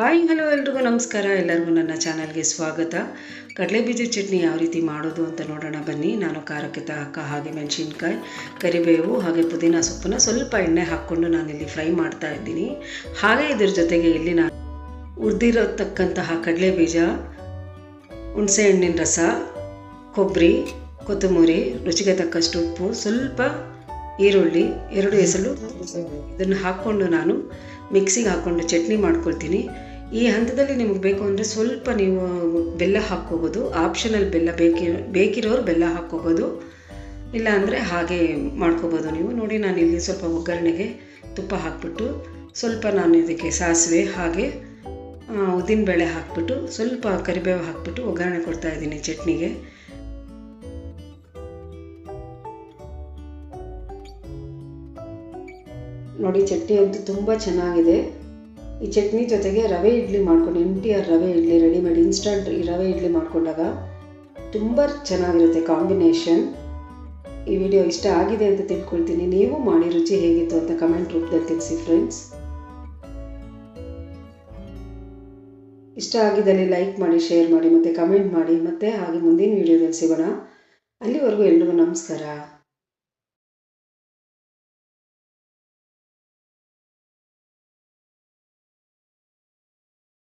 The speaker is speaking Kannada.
ಹಾಯ್ ಹಲೋ ಎಲ್ರಿಗೂ ನಮಸ್ಕಾರ. ಎಲ್ಲರಿಗೂ ನನ್ನ ಚಾನಲ್ಗೆ ಸ್ವಾಗತ. ಕಡಲೆಬೀಜ ಚಟ್ನಿ ಯಾವ ರೀತಿ ಮಾಡೋದು ಅಂತ ನೋಡೋಣ ಬನ್ನಿ. ನಾನು ಖಾರಕ್ಕೆ ತಕ್ಕ ಹಾಗೆ ಮೆಣಸಿನ್ಕಾಯಿ, ಕರಿಬೇವು ಹಾಗೆ ಪುದೀನ ಸೊಪ್ಪನ್ನು ಸ್ವಲ್ಪ ಎಣ್ಣೆ ಹಾಕ್ಕೊಂಡು ನಾನಿಲ್ಲಿ ಫ್ರೈ ಮಾಡ್ತಾ ಇದ್ದೀನಿ. ಹಾಗೆ ಇದ್ರ ಜೊತೆಗೆ ಇಲ್ಲಿ ನಾನು ಹುರಿದಿರತಕ್ಕಂತಹ ಕಡಲೆಬೀಜ, ಹುಣಸೆ ಹಣ್ಣಿನ ರಸ, ಕೊಬ್ಬರಿ, ಕೊತ್ತಂಬರಿ, ರುಚಿಗೆ ತಕ್ಕಷ್ಟು ಉಪ್ಪು, ಸ್ವಲ್ಪ ಈರುಳ್ಳಿ, 2 ಎಸಳು ಇದನ್ನು ಹಾಕ್ಕೊಂಡು ನಾನು ಮಿಕ್ಸಿಗೆ ಹಾಕ್ಕೊಂಡು ಚಟ್ನಿ ಮಾಡ್ಕೊಳ್ತೀನಿ. ಈ ಹಂತದಲ್ಲಿ ನಿಮಗೆ ಬೇಕು ಅಂದರೆ ಸ್ವಲ್ಪ ನೀವು ಬೆಲ್ಲ ಹಾಕ್ಕೋಬೋದು. ಆಪ್ಷನಲ್ ಬೆಲ್ಲ ಬೇಕಿರೋರು ಬೆಲ್ಲ ಹಾಕ್ಕೋಬೋದು, ಇಲ್ಲ ಅಂದರೆ ಹಾಗೆ ಮಾಡ್ಕೋಬೋದು ನೀವು. ನೋಡಿ, ನಾನಿಲ್ಲಿ ಸ್ವಲ್ಪ ಒಗ್ಗರಣೆಗೆ ತುಪ್ಪ ಹಾಕ್ಬಿಟ್ಟು ಸ್ವಲ್ಪ ನಾನು ಇದಕ್ಕೆ ಸಾಸಿವೆ ಹಾಗೆ ಉದ್ದಿನಬೇಳೆ ಹಾಕ್ಬಿಟ್ಟು ಸ್ವಲ್ಪ ಕರಿಬೇವು ಹಾಕ್ಬಿಟ್ಟು ಒಗ್ಗರಣೆ ಕೊಡ್ತಾಯಿದ್ದೀನಿ ಚಟ್ನಿಗೆ. ನೋಡಿ, ಚಟ್ನಿ ಅಂತೂ ತುಂಬ ಚೆನ್ನಾಗಿದೆ. ಈ ಚಟ್ನಿ ಜೊತೆಗೆ ರವೆ ಇಡ್ಲಿ ಮಾಡ್ಕೊಂಡು NTR ರವೆ ಇಡ್ಲಿ ರೆಡಿಮೇಡ್ ಇನ್ಸ್ಟಂಟ್ ಈ ರವೆ ಇಡ್ಲಿ ಮಾಡ್ಕೊಂಡಾಗ ತುಂಬ ಚೆನ್ನಾಗಿರುತ್ತೆ ಕಾಂಬಿನೇಷನ್. ಈ ವಿಡಿಯೋ ಇಷ್ಟ ಆಗಿದೆ ಅಂತ ತಿಳ್ಕೊಳ್ತೀನಿ. ನೀವು ಮಾಡಿ ರುಚಿ ಹೇಗಿತ್ತು ಅಂತ ಕಮೆಂಟ್ ರೂಪದಲ್ಲಿ ತಿಳಿಸಿ ಫ್ರೆಂಡ್ಸ್. ಇಷ್ಟ ಆಗಿದ್ದಲ್ಲಿ ಲೈಕ್ ಮಾಡಿ, ಶೇರ್ ಮಾಡಿ ಮತ್ತು ಕಮೆಂಟ್ ಮಾಡಿ. ಮತ್ತು ಹಾಗೆ ಮುಂದಿನ ವಿಡಿಯೋದಲ್ಲಿ ಸಿಗೋಣ. ಅಲ್ಲಿವರೆಗೂ ಎಲ್ರಿಗೂ ನಮಸ್ಕಾರ.